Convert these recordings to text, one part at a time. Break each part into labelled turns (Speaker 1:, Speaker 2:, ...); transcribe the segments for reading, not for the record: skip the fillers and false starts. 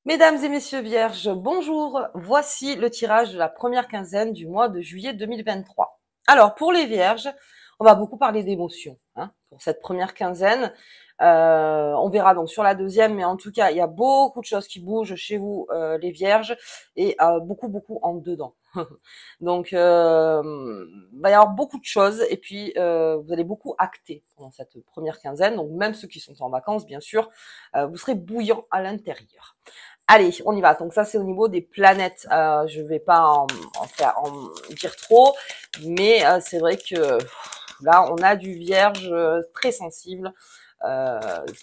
Speaker 1: Mesdames et messieurs vierges, bonjour. Voici le tirage de la première quinzaine du mois de juillet 2023. Alors, pour les vierges, on va beaucoup parler d'émotions pour cette première quinzaine. On verra donc sur la deuxième, mais en tout cas, il y a beaucoup de choses qui bougent chez vous, les vierges, et beaucoup en dedans. Donc, il va y avoir beaucoup de choses, et puis vous allez beaucoup acter pendant cette première quinzaine. Donc, même ceux qui sont en vacances, bien sûr, vous serez bouillant à l'intérieur. Allez, on y va. Donc ça, c'est au niveau des planètes. Je vais pas en dire trop, mais c'est vrai que là, on a du Vierge très sensible, euh,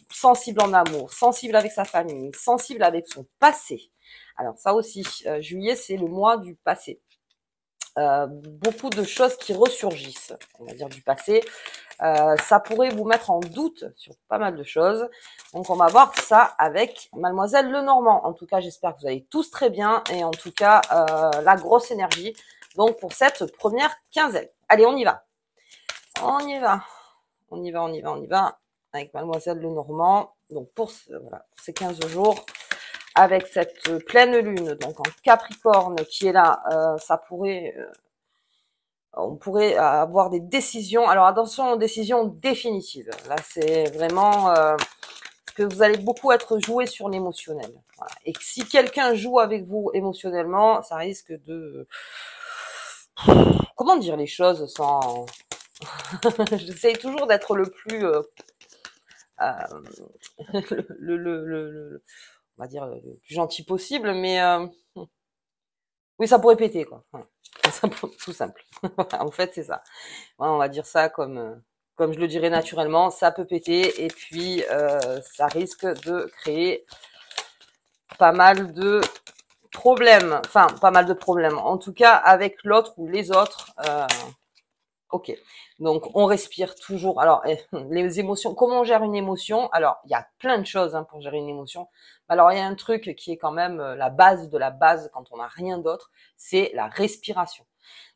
Speaker 1: sensible en amour, sensible avec sa famille, sensible avec son passé. Alors ça aussi, juillet, c'est le mois du passé. Beaucoup de choses qui ressurgissent, on va dire, du passé. Ça pourrait vous mettre en doute sur pas mal de choses. Donc, on va voir ça avec Mademoiselle Lenormand. En tout cas, j'espère que vous allez tous très bien. Et en tout cas, la grosse énergie. Donc, pour cette première quinzaine. Allez, on y va. On y va. On y va, on y va, on y va. Avec Mademoiselle Lenormand. Donc, pour ces 15 jours. Avec cette pleine lune, donc en Capricorne, qui est là, ça pourrait... on pourrait avoir des décisions. Alors attention aux décisions définitives. Là, c'est vraiment que vous allez beaucoup être joué sur l'émotionnel. Voilà. Et que si quelqu'un joue avec vous émotionnellement, ça risque de... Comment dire les choses sans... J'essaye toujours d'être le plus... on va dire le plus gentil possible, mais... oui, ça pourrait péter, quoi. Voilà. Tout simple. En fait, c'est ça. On va dire ça comme je le dirais naturellement, ça peut péter et puis ça risque de créer pas mal de problèmes. Enfin, pas mal de problèmes. En tout cas, avec l'autre ou les autres. Ok. Donc, on respire toujours. Alors, les émotions, comment on gère une émotion? Alors, il y a plein de choses pour gérer une émotion. Alors, il y a un truc qui est quand même la base de la base quand on n'a rien d'autre, c'est la respiration.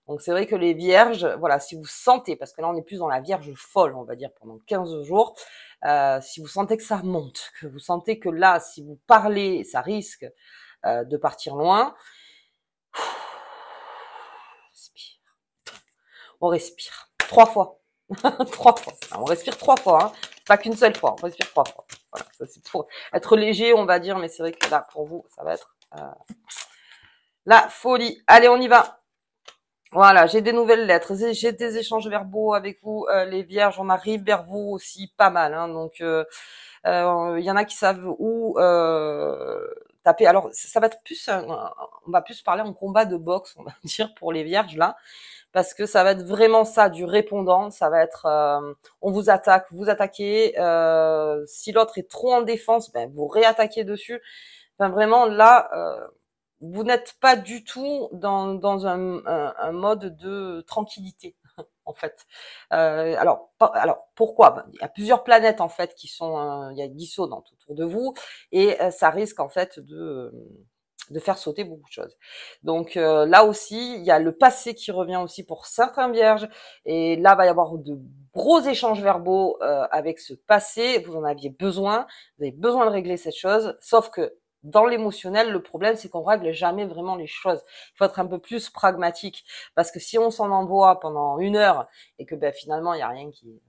Speaker 1: Donc c'est vrai que les vierges, voilà, si vous sentez, parce que là on est plus dans la vierge folle, on va dire, pendant 15 jours, si vous sentez que ça monte, que vous sentez que là, si vous parlez, ça risque de partir loin, respire. On respire 3 fois. 3 fois. Alors, on respire 3 fois, pas qu'une seule fois, on respire 3 fois. Voilà, ça c'est pour être léger, on va dire, mais c'est vrai que là, pour vous, ça va être la folie. Allez, on y va. Voilà, j'ai des nouvelles lettres, j'ai des échanges verbaux avec vous, les vierges, on arrive vers vous aussi pas mal. Donc, il y en a qui savent où taper. Alors, ça va être plus, on va plus parler en combat de boxe, on va dire, pour les vierges là, parce que ça va être vraiment ça, du répondant. Ça va être, on vous attaque, vous attaquez. Si l'autre est trop en défense, ben vous réattaquez dessus. Enfin, vraiment là. Vous n'êtes pas du tout dans un mode de tranquillité en fait. Alors pourquoi? Il y a plusieurs planètes en fait qui sont, il y a dissonantes autour de vous et ça risque en fait de faire sauter beaucoup de choses. Donc là aussi, il y a le passé qui revient aussi pour certains vierges et là va y avoir de gros échanges verbaux avec ce passé. Vous en aviez besoin, vous avez besoin de régler cette chose, sauf que dans l'émotionnel, le problème, c'est qu'on règle jamais vraiment les choses. Il faut être un peu plus pragmatique, parce que si on s'en envoie pendant 1 heure et que finalement il y a rien qui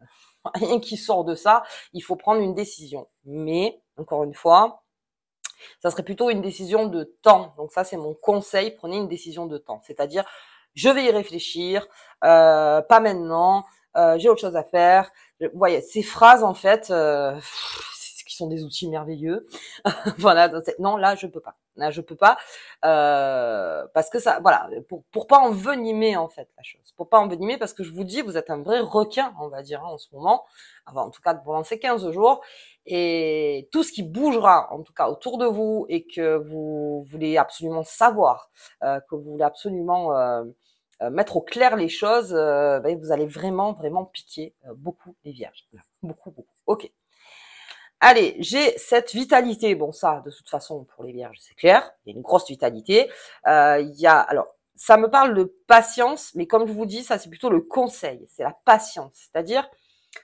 Speaker 1: rien qui sort de ça, il faut prendre une décision. Mais encore une fois, ça serait plutôt une décision de temps. Donc ça, c'est mon conseil. Prenez une décision de temps, c'est-à-dire je vais y réfléchir, pas maintenant. J'ai autre chose à faire. Vous voyez, ces phrases en fait. Qui sont des outils merveilleux. Voilà, non, là, je peux pas. Là, je peux pas. Parce que ça, voilà, pour pas envenimer, en fait, la chose. Pour pas envenimer, parce que je vous dis, vous êtes un vrai requin, on va dire, en ce moment. Enfin, en tout cas, pendant ces 15 jours. Et tout ce qui bougera, en tout cas, autour de vous, et que vous voulez absolument savoir, que vous voulez absolument mettre au clair les choses, vous allez vraiment piquer beaucoup les vierges. Beaucoup. Ok. Allez, j'ai cette vitalité. Bon, ça, de toute façon, pour les vierges, c'est clair. Il y a une grosse vitalité. Alors, ça me parle de patience, mais comme je vous dis, ça, c'est plutôt le conseil. C'est la patience. C'est-à-dire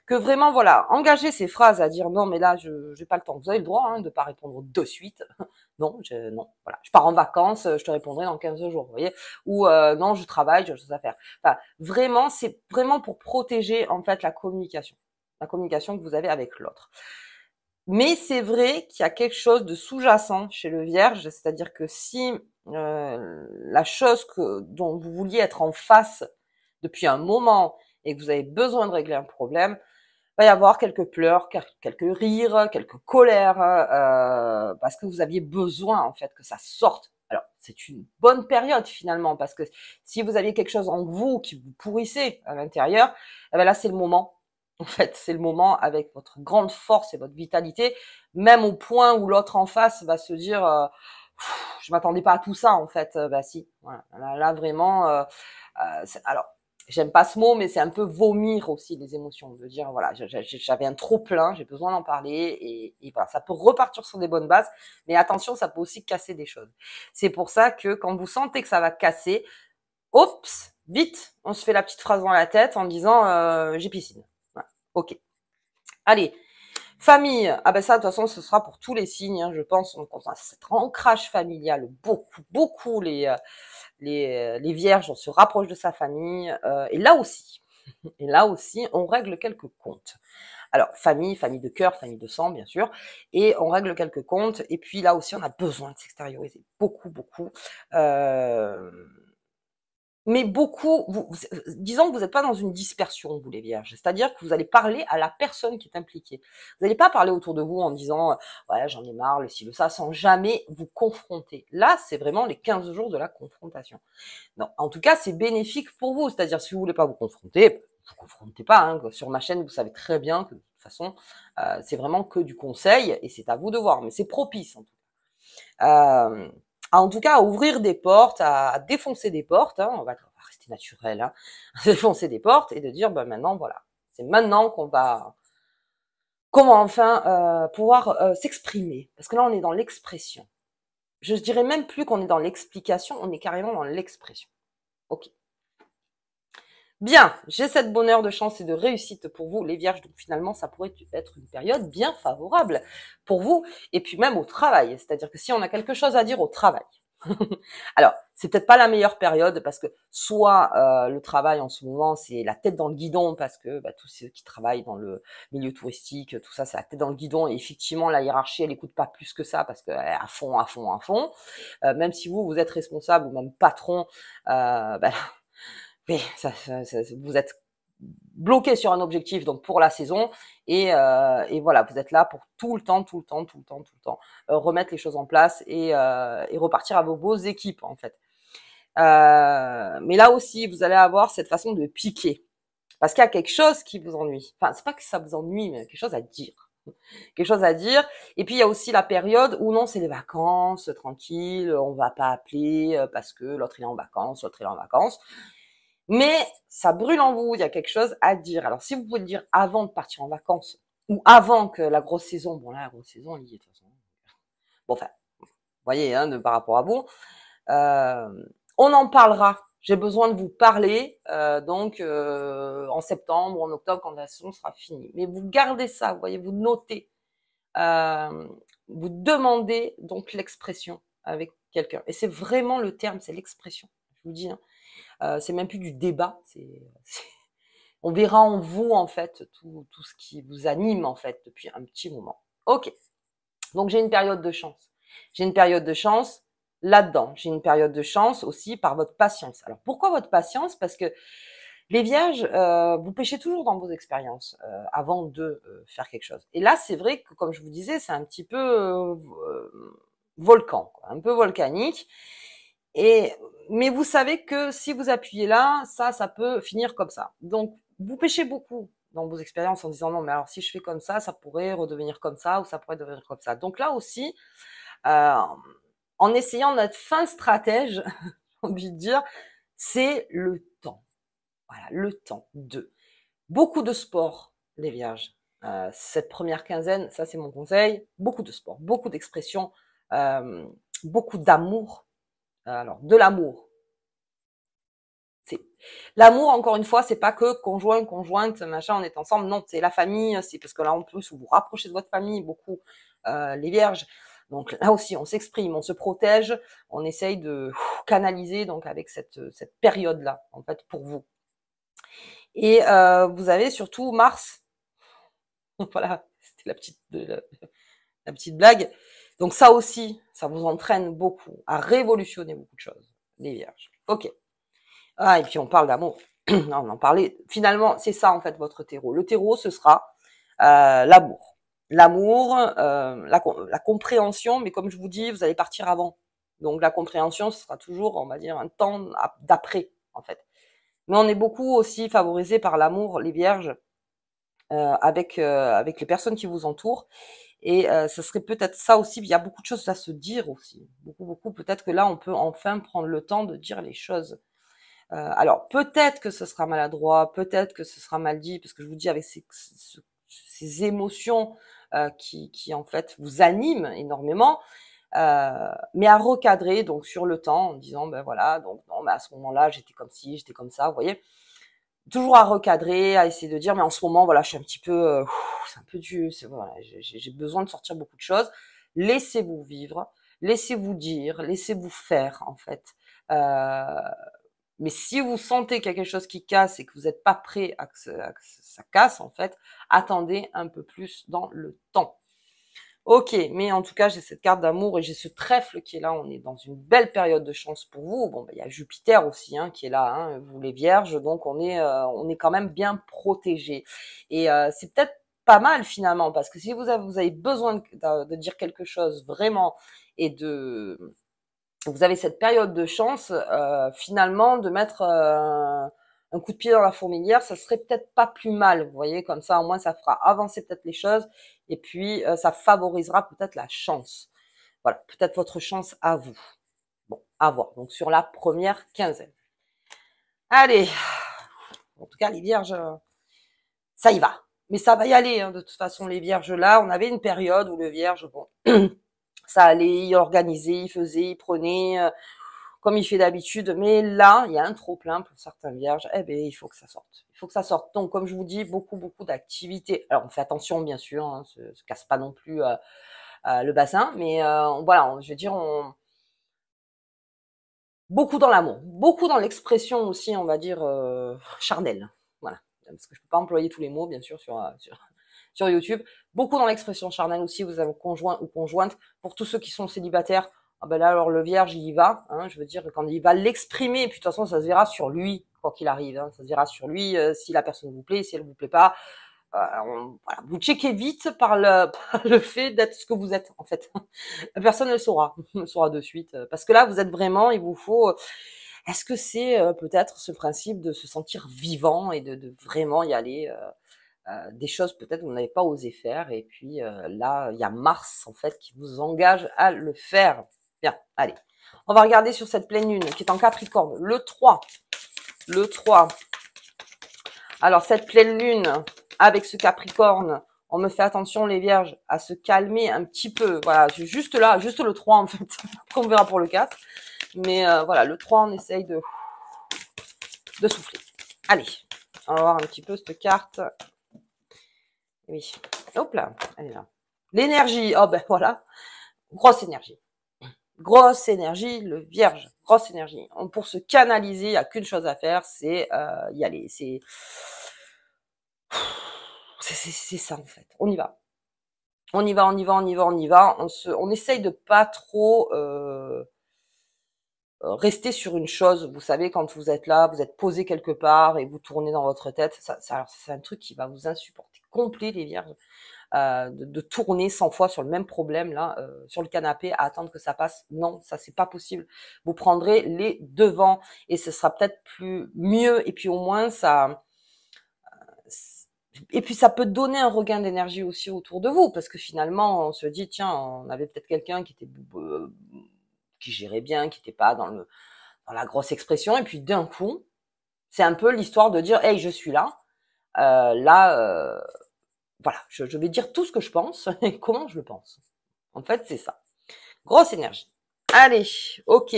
Speaker 1: que vraiment, voilà, engager ces phrases à dire non, mais là, je n'ai pas le temps. Vous avez le droit de pas répondre de suite. non, voilà. Je pars en vacances, je te répondrai dans 15 jours, vous voyez. Ou non, je travaille, j'ai autre chose à faire. Enfin, vraiment, c'est vraiment pour protéger en fait la communication que vous avez avec l'autre. Mais c'est vrai qu'il y a quelque chose de sous-jacent chez le Vierge, c'est-à-dire que si la chose dont vous vouliez être en face depuis un moment et que vous avez besoin de régler un problème, va y avoir quelques pleurs, quelques rires, quelques colères, parce que vous aviez besoin en fait que ça sorte. Alors c'est une bonne période finalement, parce que si vous aviez quelque chose en vous qui vous pourrissait à l'intérieur, eh ben là c'est le moment. En fait, c'est le moment avec votre grande force et votre vitalité, même au point où l'autre en face va se dire je m'attendais pas à tout ça en fait. Bah si, voilà. Là vraiment. Alors j'aime pas ce mot, mais c'est un peu vomir aussi les émotions, de dire voilà, j'avais un trop plein, j'ai besoin d'en parler, et voilà, ça peut repartir sur des bonnes bases, mais attention, ça peut aussi casser des choses. C'est pour ça que quand vous sentez que ça va casser, oups, vite, on se fait la petite phrase dans la tête en disant j'ai piscine. Voilà. Ok. Allez, famille, ah ben ça, de toute façon, ce sera pour tous les signes, hein, je pense. On a cet ancrage familial, beaucoup les vierges, on se rapproche de sa famille, et là aussi, on règle quelques comptes. Alors, famille de cœur, famille de sang, bien sûr, et on règle quelques comptes, et puis là aussi, on a besoin de s'extérioriser, beaucoup. Euh, mais disons que vous n'êtes pas dans une dispersion, vous les vierges, c'est-à-dire que vous allez parler à la personne qui est impliquée. Vous n'allez pas parler autour de vous en disant ouais, j'en ai marre, le ci, le ça, sans jamais vous confronter. Là, c'est vraiment les 15 jours de la confrontation. Non, en tout cas, c'est bénéfique pour vous, c'est-à-dire si vous voulez pas vous confrontez pas. Hein. Sur ma chaîne, vous savez très bien que de toute façon, c'est vraiment que du conseil, et c'est à vous de voir, mais c'est propice en tout cas. En tout cas, à ouvrir des portes, à défoncer des portes, hein, on va rester naturel, hein, à défoncer des portes et de dire, ben maintenant, voilà, c'est maintenant qu'on va enfin pouvoir s'exprimer. Parce que là, on est dans l'expression. Je dirais même plus qu'on est dans l'explication, on est carrément dans l'expression. Ok. Bien, j'ai cette bonne heure de chance et de réussite pour vous, les vierges, donc finalement, ça pourrait être une période bien favorable pour vous, et puis même au travail, c'est-à-dire que si on a quelque chose à dire au travail. Alors, c'est peut-être pas la meilleure période, parce que soit le travail en ce moment, c'est la tête dans le guidon, parce que tous ceux qui travaillent dans le milieu touristique, tout ça, c'est la tête dans le guidon, et effectivement, la hiérarchie, elle écoute pas plus que ça, parce que à fond. Même si vous êtes responsable ou même patron, oui, vous êtes bloqué sur un objectif donc pour la saison, et voilà, vous êtes là pour tout le temps remettre les choses en place, et repartir à vos beaux équipes en fait. Mais là aussi, vous allez avoir cette façon de piquer, parce qu'il y a quelque chose qui vous ennuie. Enfin, c'est pas que ça vous ennuie, mais quelque chose à dire. Quelque chose à dire. Et puis il y a aussi la période où non, c'est les vacances, tranquille, on va pas appeler parce que l'autre il est en vacances, l'autre il est en vacances. Mais ça brûle en vous, il y a quelque chose à dire. Alors, si vous pouvez le dire avant de partir en vacances, ou avant que la grosse saison, bon là, la grosse saison, elle y est de toute façon. Bon, enfin, vous voyez, hein, par rapport à vous, on en parlera. J'ai besoin de vous parler, donc en septembre ou en octobre, quand la saison sera finie. Mais vous gardez ça, vous voyez, vous notez. Vous demandez donc l'expression avec quelqu'un. Et c'est vraiment le terme, c'est l'expression. Je vous dis, hein. C'est même plus du débat, on verra en vous en fait tout ce qui vous anime en fait depuis un petit moment. Ok, donc j'ai une période de chance. J'ai une période de chance là-dedans. J'ai une période de chance aussi par votre patience. Alors pourquoi votre patience? Parce que les vierges, vous pêchez toujours dans vos expériences avant de faire quelque chose. Et là, c'est vrai que comme je vous disais, c'est un petit peu volcan, quoi, un peu volcanique. Mais vous savez que si vous appuyez là, ça peut finir comme ça. Donc, vous pêchez beaucoup dans vos expériences en disant non, mais alors si je fais comme ça pourrait redevenir comme ça, ou ça pourrait devenir comme ça. Donc là aussi, en essayant d'être fin stratège, j'ai envie de dire, c'est le temps. Voilà, le temps de beaucoup de sport, les vierges. Cette première quinzaine, ça c'est mon conseil, beaucoup de sport, beaucoup d'expression, beaucoup d'amour. Alors, de l'amour. L'amour, encore une fois, c'est pas que conjointe, machin, on est ensemble. Non, c'est la famille. C'est parce que là, en plus, vous vous rapprochez de votre famille beaucoup, les vierges. Donc là aussi, on s'exprime, on se protège, on essaye de canaliser donc avec cette période-là, en fait, pour vous. Et vous avez surtout Mars, voilà, c'était la petite blague. Donc ça aussi, ça vous entraîne beaucoup à révolutionner beaucoup de choses, les Vierges. Ok. Ah, et puis on parle d'amour. On en parlait. Finalement, c'est ça en fait votre terreau. Le terreau, ce sera l'amour. L'amour, la compréhension, mais comme je vous dis, vous allez partir avant. Donc la compréhension, ce sera toujours, on va dire, un temps d'après, en fait. Mais on est beaucoup aussi favorisé par l'amour, les Vierges, avec les personnes qui vous entourent. Et ça serait peut-être ça aussi. Il y a beaucoup de choses à se dire aussi. Beaucoup. Peut-être que là, on peut enfin prendre le temps de dire les choses. Alors peut-être que ce sera maladroit, peut-être que ce sera mal dit, parce que je vous dis avec ces émotions qui en fait vous animent énormément, mais à recadrer donc sur le temps en disant ben voilà, donc non, mais à ce moment-là j'étais comme ci, j'étais comme ça, vous voyez. Toujours à recadrer, à essayer de dire mais en ce moment voilà je suis un petit peu, c'est un peu dur, voilà, j'ai besoin de sortir beaucoup de choses. Laissez-vous vivre, laissez-vous dire, laissez-vous faire en fait. Mais si vous sentez qu'il y a quelque chose qui casse et que vous n'êtes pas prêt à que ça casse, en fait, attendez un peu plus dans le temps. Ok, mais en tout cas, j'ai cette carte d'amour et j'ai ce trèfle qui est là. On est dans une belle période de chance pour vous. Bon, il y a Jupiter aussi qui est là, vous les Vierges, donc on est quand même bien protégés. Et c'est peut-être pas mal finalement, parce que si vous avez besoin de dire quelque chose vraiment et vous avez cette période de chance, finalement, de mettre un coup de pied dans la fourmilière, ça serait peut-être pas plus mal, vous voyez, comme ça, au moins, ça fera avancer peut-être les choses, et puis ça favorisera peut-être la chance. Voilà, peut-être votre chance à vous. Bon, à voir. Donc, sur la première quinzaine. Allez, en tout cas, les Vierges, ça y va. Mais ça va y aller, de toute façon, les Vierges, là, on avait une période où le Vierge, bon, ça allait, il organisait, il faisait, il prenait... comme il fait d'habitude, mais là, il y a un trop-plein pour certains vierges, eh ben, il faut que ça sorte. Il faut que ça sorte. Donc, comme je vous dis, beaucoup d'activités. Alors, on fait attention, bien sûr, se casse pas non plus le bassin, mais voilà, je veux dire, beaucoup dans l'amour, beaucoup dans l'expression aussi, on va dire, charnelle. Voilà. Parce que je peux pas employer tous les mots, bien sûr, sur YouTube. Beaucoup dans l'expression charnelle aussi, vous avez conjoint ou conjointe. Pour tous ceux qui sont célibataires, ah ben là, alors le vierge, il y va, je veux dire, quand il va l'exprimer, et puis de toute façon, ça se verra sur lui, quoi qu'il arrive, ça se verra sur lui, si la personne vous plaît, si elle vous plaît pas. Voilà, vous checkez vite par le fait d'être ce que vous êtes, en fait. La personne le saura, le saura de suite. Parce que là, vous êtes vraiment, il vous faut... Est-ce que c'est peut-être ce principe de se sentir vivant et de vraiment y aller des choses peut-être que vous n'avez pas osé faire, et puis là, il y a Mars, en fait, qui vous engage à le faire. Bien, allez. On va regarder sur cette pleine lune qui est en Capricorne, le 3. Le 3. Alors, cette pleine lune, avec ce Capricorne, on me fait attention, les Vierges, à se calmer un petit peu. Voilà, juste là, juste le 3, en fait. Après, on verra pour le 4. Mais voilà, le 3, on essaye de souffler. Allez, on va voir un petit peu cette carte. Oui. Hop là, elle est là. L'énergie, oh ben voilà, grosse énergie. Grosse énergie, le vierge, grosse énergie. Pour se canaliser, il n'y a qu'une chose à faire, c'est y aller. C'est ça en fait. On y va. On y va. On essaye de pas trop rester sur une chose. Vous savez, quand vous êtes là, vous êtes posé quelque part et vous tournez dans votre tête. C'est un truc qui va vous insupporter complet, les vierges. De tourner 100 fois sur le même problème là, sur le canapé, à attendre que ça passe. Non, ça c'est pas possible. Vous prendrez les devants et ce sera peut-être mieux. Et puis au moins ça, et puis ça peut donner un regain d'énergie aussi autour de vous, parce que finalement on se dit tiens, on avait peut-être quelqu'un qui gérait bien, qui n'était pas dans la grosse expression, et puis d'un coup, c'est un peu l'histoire de dire hey, je suis là, voilà, je vais dire tout ce que je pense et comment je le pense. En fait, c'est ça. Grosse énergie. Allez, ok.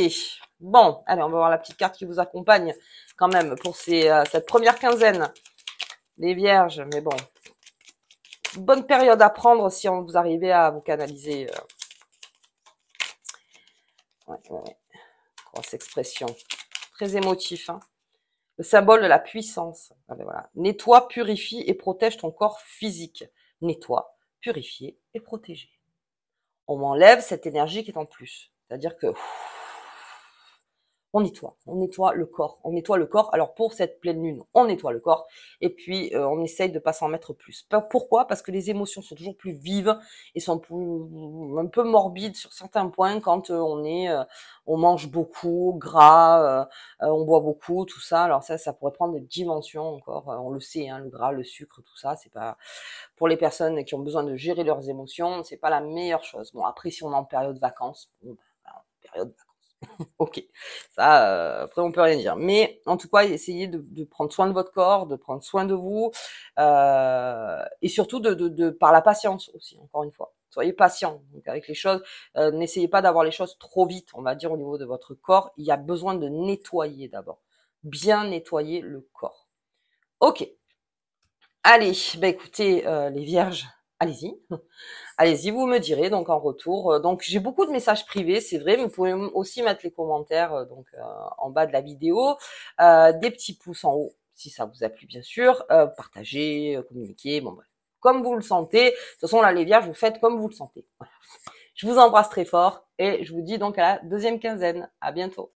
Speaker 1: Bon, allez, on va voir la petite carte qui vous accompagne quand même pour cette première quinzaine. Les vierges, mais bon. Bonne période à prendre si vous arrivez à vous canaliser Ouais, ouais, ouais. Grosse expression. Très émotif, hein. Le symbole de la puissance. Ah ben voilà. Nettoie, purifie et protège ton corps physique. Nettoie, purifier et protéger. On m'enlève cette énergie qui est en plus. C'est-à-dire que on nettoie le corps, on nettoie le corps. Alors pour cette pleine lune, on nettoie le corps et puis on essaye de pas s'en mettre plus. Pourquoi? Parce que les émotions sont toujours plus vives et sont un peu morbides sur certains points quand on mange beaucoup, gras, on boit beaucoup, tout ça. Alors ça pourrait prendre des dimensions encore. On le sait, hein, le gras, le sucre, tout ça, c'est pas pour les personnes qui ont besoin de gérer leurs émotions, c'est pas la meilleure chose. Bon après si on est en période vacances, bon, ben, période vacances. Ok, ça, après on peut rien dire. Mais en tout cas, essayez de prendre soin de votre corps, de prendre soin de vous, et surtout par la patience aussi. Encore une fois, soyez patient donc avec les choses. N'essayez pas d'avoir les choses trop vite. On va dire au niveau de votre corps, il y a besoin de nettoyer d'abord, bien nettoyer le corps. Ok. Allez, bah écoutez, les vierges, allez-y. Allez-y, vous me direz donc en retour. Donc j'ai beaucoup de messages privés, c'est vrai, mais vous pouvez aussi mettre les commentaires en bas de la vidéo, des petits pouces en haut si ça vous a plu bien sûr, partagez, communiquez, bon bref, comme vous le sentez. De toute façon là les vierges, vous faites comme vous le sentez. Voilà. Je vous embrasse très fort et je vous dis donc à la deuxième quinzaine. À bientôt.